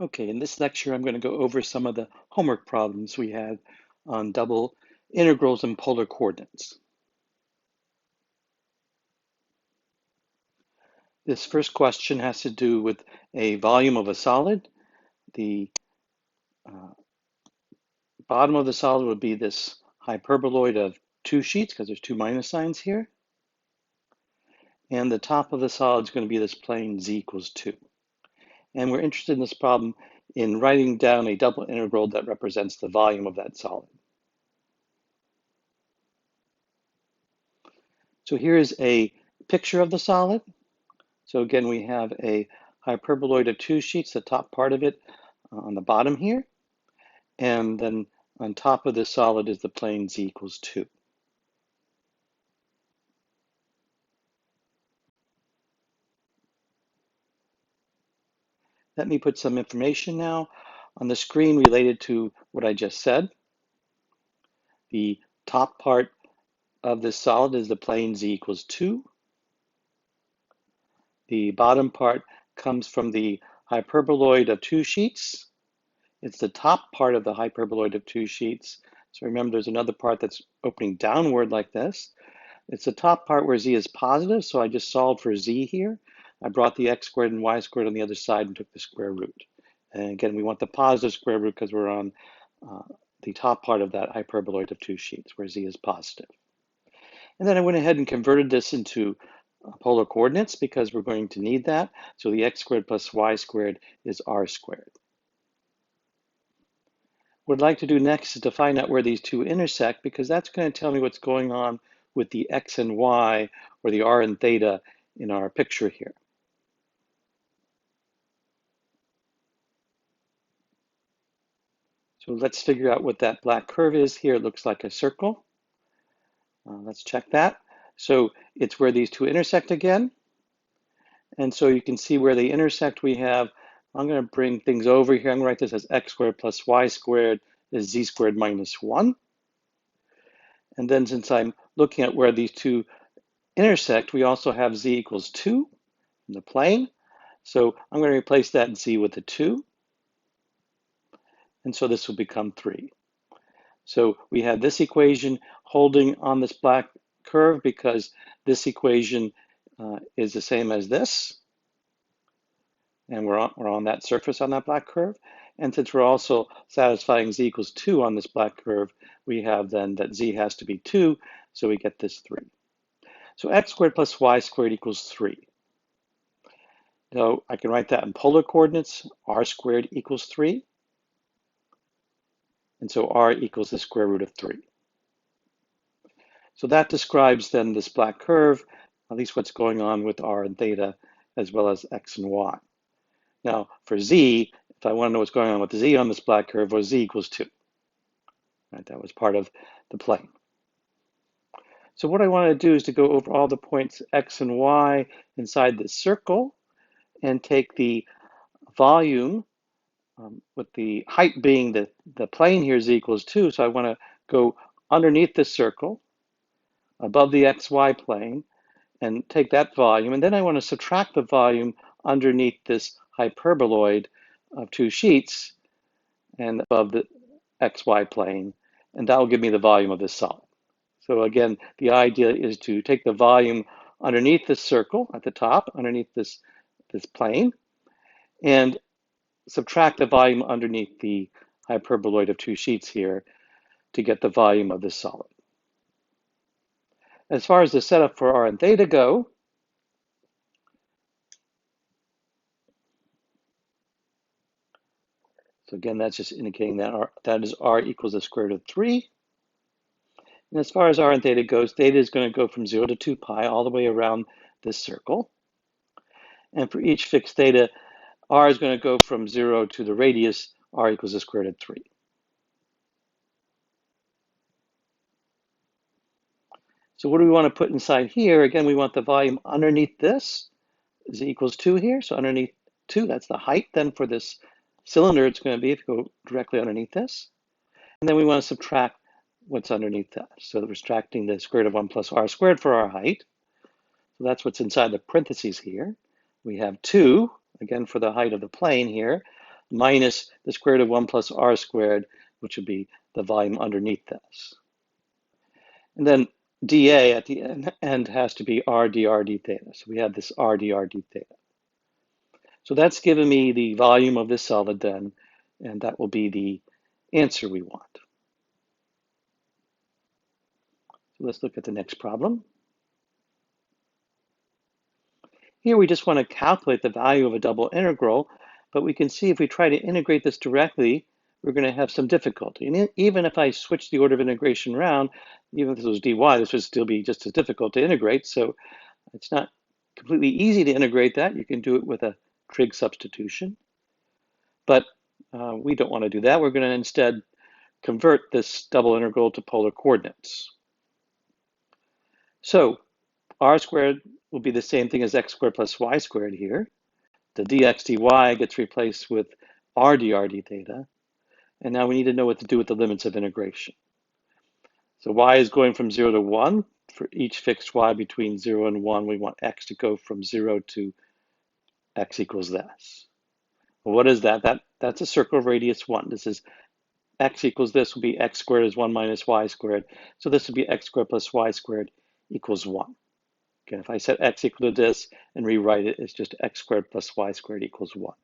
Okay, in this lecture, I'm going to go over some of the homework problems we had on double integrals and polar coordinates. This first question has to do with a volume of a solid. The uh, bottom of the solid would be this hyperboloid of two sheets, because there's two minus signs here. And the top of the solid is going to be this plane z equals 2. And we're interested in this problem in writing down a double integral that represents the volume of that solid. So here's a picture of the solid. So again, we have a hyperboloid of two sheets, the top part of it on the bottom here. And then on top of the solid is the plane z equals 2. Let me put some information now on the screen related to what I just said. The top part of this solid is the plane z equals 2. The bottom part comes from the hyperboloid of two sheets. It's the top part of the hyperboloid of two sheets. So remember, there's another part that's opening downward like this. It's the top part where z is positive, so I just solved for z here. I brought the x squared and y squared on the other side and took the square root. And again, we want the positive square root because we're on the top part of that hyperboloid of two sheets where z is positive. And then I went ahead and converted this into polar coordinates because we're going to need that. So the x squared plus y squared is r squared. What I'd like to do next is to find out where these two intersect, because that's going to tell me what's going on with the x and y, or the r and theta in our picture here. So let's figure out what that black curve is here. It looks like a circle. Let's check that. So it's where these two intersect again. And so you can see where they intersect. We have, I'm going to bring things over here. I'm going to write this as x squared plus y squared is z squared minus 1. And then since I'm looking at where these two intersect, we also have z equals 2 in the plane. So I'm going to replace that z with a 2. And so this will become 3. So we have this equation holding on this black curve because this equation is the same as this. And we're on that surface on that black curve. And since we're also satisfying z equals 2 on this black curve, we have then that z has to be 2, so we get this 3. So x squared plus y squared equals 3. So I can write that in polar coordinates. R squared equals 3. And so r equals the square root of 3. So that describes then this black curve, at least what's going on with r and theta, as well as x and y. Now for z, if I want to know what's going on with z on this black curve, well, z equals 2. Right, that was part of the plane. So what I want to do is to go over all the points x and y inside this circle and take the volume with the height being the plane here z equals 2. So I want to go underneath this circle above the xy plane and take that volume. And then I want to subtract the volume underneath this hyperboloid of two sheets and above the xy plane. And that will give me the volume of this solid. So again, the idea is to take the volume underneath this circle at the top, underneath this plane, and subtract the volume underneath the hyperboloid of two sheets here to get the volume of this solid. As far as the setup for r and theta go, so again, that's just indicating that that is r equals the square root of 3. And as far as r and theta goes, theta is going to go from 0 to 2 pi all the way around this circle. And for each fixed theta, r is going to go from 0 to the radius, r equals the square root of 3. So what do we want to put inside here? Again, we want the volume underneath this is equals 2 here. So underneath 2, that's the height then for this cylinder. It's going to be if you go directly underneath this. And then we want to subtract what's underneath that. So we're subtracting the square root of 1 plus r squared for our height. So that's what's inside the parentheses here. We have 2, again, for the height of the plane here, minus the square root of 1 plus r squared, which would be the volume underneath this. And then dA at the end has to be r dr d theta. So we have this r dr d theta. So that's given me the volume of this solid then, and that will be the answer we want. So let's look at the next problem. Here we just want to calculate the value of a double integral, but we can see if we try to integrate this directly, we're going to have some difficulty. And even if I switch the order of integration around, even if this was dy, this would still be just as difficult to integrate. So it's not completely easy to integrate that. You can do it with a trig substitution. But we don't want to do that. We're going to instead convert this double integral to polar coordinates. So r squared will be the same thing as x squared plus y squared here. The dx dy gets replaced with r dr d theta. And now we need to know what to do with the limits of integration. So y is going from 0 to 1. For each fixed y between 0 and 1, we want x to go from 0 to x equals this. Well, what is that? That's a circle of radius 1. This is x equals this will be x squared is 1 minus y squared. So this would be x squared plus y squared equals 1. Again, if I set x equal to this and rewrite it, it's just x squared plus y squared equals 1.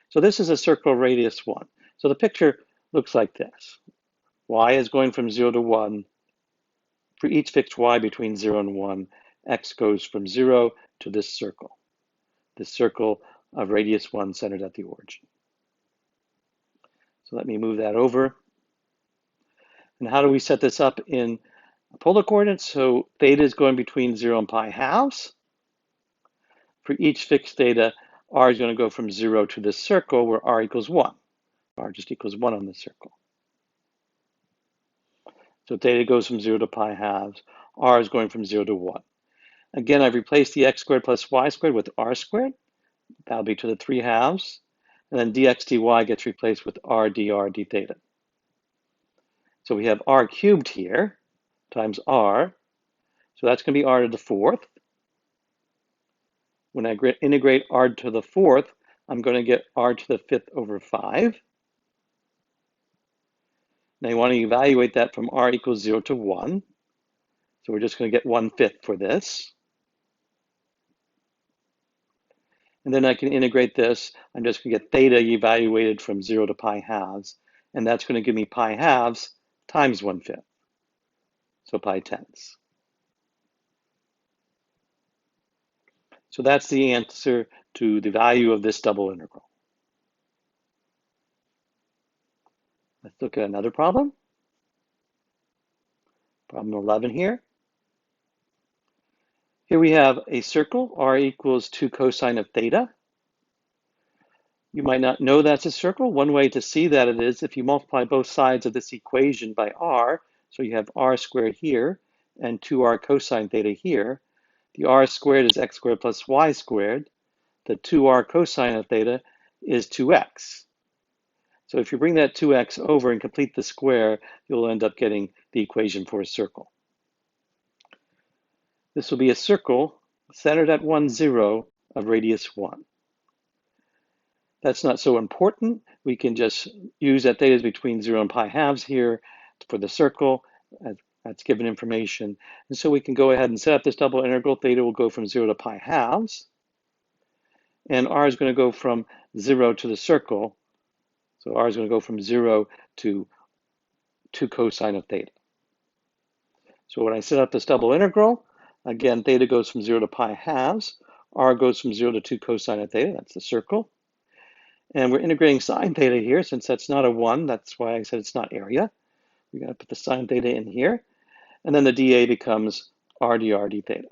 So this is a circle of radius 1. So the picture looks like this. Y is going from 0 to 1. For each fixed y between 0 and 1, x goes from 0 to this circle of radius 1 centered at the origin. So let me move that over. And how do we set this up in polar coordinates? So theta is going between 0 and pi halves. For each fixed theta, r is going to go from 0 to this circle where r equals 1. R just equals 1 on the circle. So theta goes from 0 to pi halves. R is going from 0 to 1. Again, I've replaced the x squared plus y squared with r squared. That'll be to the 3 halves. And then dx dy gets replaced with r dr d theta. So we have r cubed here times r. So that's going to be r to the 4th. When I integrate r to the 4th, I'm going to get r to the 5th over 5. Now you want to evaluate that from r equals 0 to 1. So we're just going to get 1/5 for this. And then I can integrate this. I'm just going to get theta evaluated from 0 to pi halves. And that's going to give me pi halves times 1/5. So pi tenths. So that's the answer to the value of this double integral. Let's look at another problem. Problem 11 here. Here we have a circle, r equals 2 cosine of theta. You might not know that's a circle. One way to see that it is if you multiply both sides of this equation by r, so you have r squared here and 2r cosine theta here. The r squared is x squared plus y squared. The 2r cosine of theta is 2x. So if you bring that 2x over and complete the square, you'll end up getting the equation for a circle. This will be a circle centered at 1, 0 of radius 1. That's not so important. We can just use that theta is between 0 and pi halves here for the circle. That's given information. And so we can go ahead and set up this double integral. Theta will go from 0 to pi halves. And r is going to go from 0 to the circle. So r is going to go from 0 to 2 cosine of theta. So when I set up this double integral, again, theta goes from 0 to pi halves. R goes from 0 to 2 cosine of theta. That's the circle. And we're integrating sine theta here. Since that's not a 1, that's why I said it's not area. We're going to put the sine theta in here. And then the dA becomes r dr d theta.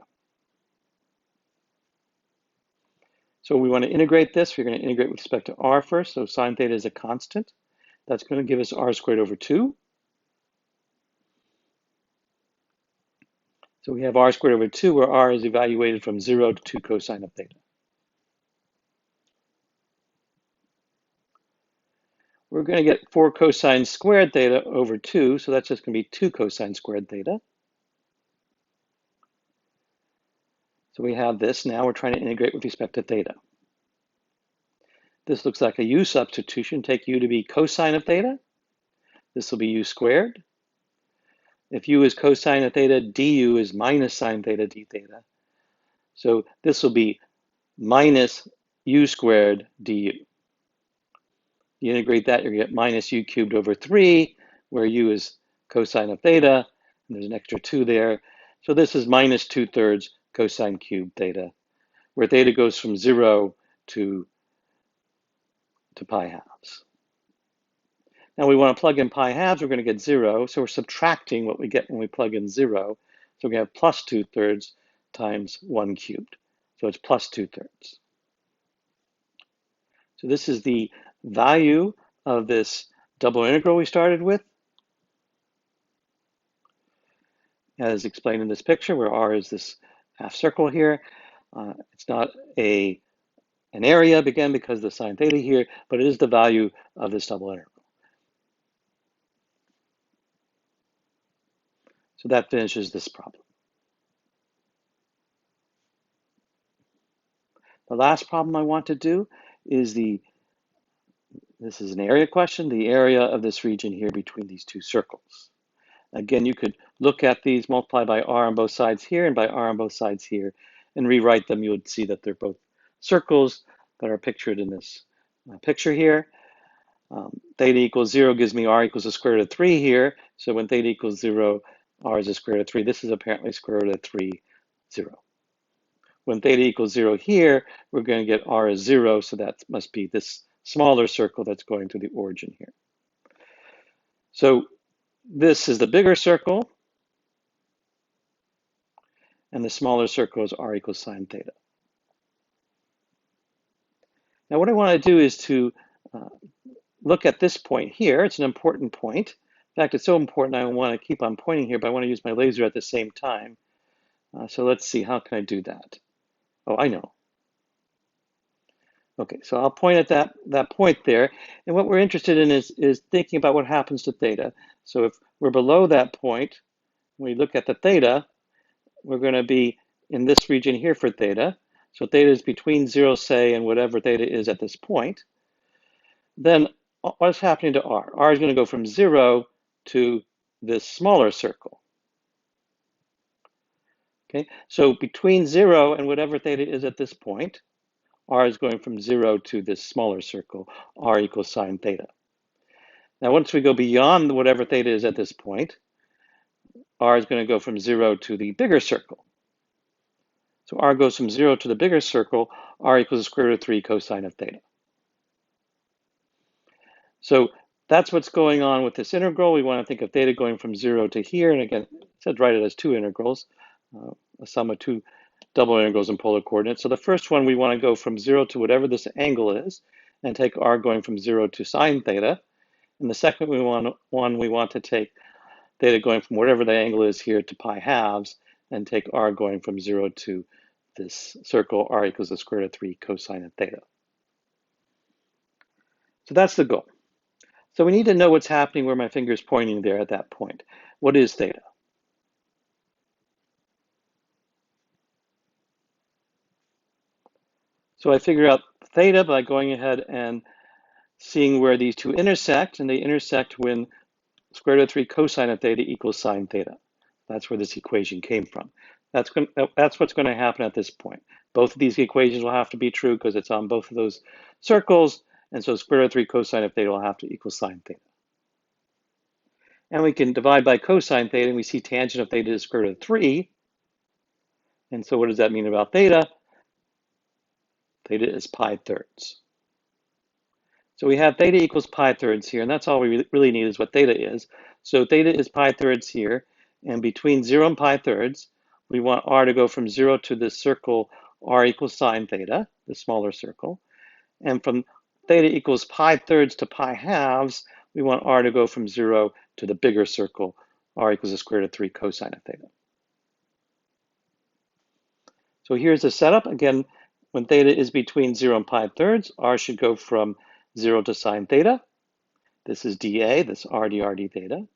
So we want to integrate this. We're going to integrate with respect to r first. So sine theta is a constant. That's going to give us r squared over 2. So we have r squared over 2, where r is evaluated from 0 to 2 cosine of theta. We're going to get 4 cosine squared theta over 2, so that's just going to be 2 cosine squared theta. So we have this. Now we're trying to integrate with respect to theta. This looks like a u substitution. Take u to be cosine of theta. This will be u squared. If u is cosine of theta, du is minus sine theta d theta. So this will be minus u squared du. You integrate that, you get minus u cubed over 3, where u is cosine of theta, and there's an extra 2 there. So this is minus 2/3 cosine cubed theta, where theta goes from 0 to pi halves. Now we want to plug in pi halves, we're going to get 0, so we're subtracting what we get when we plug in 0. So we have plus 2/3 times 1 cubed. So it's plus 2/3. So this is the value of this double integral we started with, as explained in this picture, where r is this half circle here. It's not an area, again, because of the sine theta here, but it is the value of this double integral. So that finishes this problem. The last problem I want to do is this is an area question, the area of this region here between these two circles. Again, you could look at these, multiply by r on both sides here and by r on both sides here, and rewrite them. You would see that they're both circles that are pictured in this picture here. Theta equals 0 gives me r equals the square root of 3 here. So when theta equals 0, r is the square root of 3. This is apparently square root of 3, 0. When theta equals 0 here, we're going to get r is 0, so that must be this smaller circle that's going through the origin here. So this is the bigger circle, and the smaller circle is r equals sine theta. Now what I want to do is to look at this point here. It's an important point. In fact, it's so important I want to keep on pointing here, but I want to use my laser at the same time. So let's see, how can I do that? Oh, I know. Okay, so I'll point at that point there. And what we're interested in is thinking about what happens to theta. So if we're below that point, when we look at the theta, we're going to be in this region here for theta. So theta is between 0, say, and whatever theta is at this point. Then what's happening to r? R is going to go from 0 to this smaller circle. Okay, so between 0 and whatever theta is at this point, r is going from 0 to this smaller circle, r equals sine theta. Now, once we go beyond whatever theta is at this point, r is going to go from 0 to the bigger circle. So r goes from 0 to the bigger circle, r equals the square root of 3 cosine of theta. So that's what's going on with this integral. We want to think of theta going from 0 to here. And again, it said write it as two integrals, a sum of two double integrals in polar coordinates. So the first one, we want to go from 0 to whatever this angle is, and take r going from 0 to sine theta. And the second we want to take theta going from whatever the angle is here to pi halves, and take r going from 0 to this circle, r equals the square root of 3 cosine of theta. So that's the goal. So we need to know what's happening where my finger is pointing there at that point. What is theta? So I figure out theta by going ahead and seeing where these two intersect, and they intersect when square root of 3 cosine of theta equals sine theta. That's where this equation came from. That's what's going to happen at this point. Both of these equations will have to be true because it's on both of those circles, and so square root of 3 cosine of theta will have to equal sine theta. And we can divide by cosine theta, and we see tangent of theta is square root of 3. And so what does that mean about theta? Theta is pi thirds. So we have theta equals pi thirds here, and that's all we really need is what theta is. So theta is pi thirds here, and between 0 and pi thirds, we want r to go from 0 to this circle, r equals sine theta, the smaller circle. And from theta equals pi thirds to pi halves, we want r to go from 0 to the bigger circle, r equals the square root of 3 cosine of theta. So here's the setup. Again, when theta is between 0 and pi thirds, r should go from 0 to sine theta. This is dA, this r dr d theta.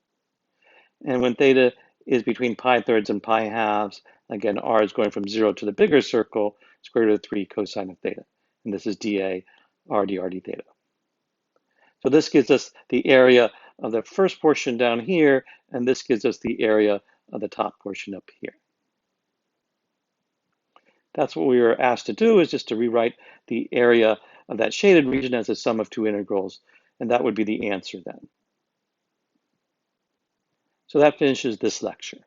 And when theta is between pi thirds and pi halves, again, r is going from 0 to the bigger circle, square root of 3 cosine of theta. And this is dA RD theta. So this gives us the area of the first portion down here, and this gives us the area of the top portion up here. That's what we were asked to do, is just to rewrite the area of that shaded region as a sum of two integrals, and that would be the answer then. So that finishes this lecture.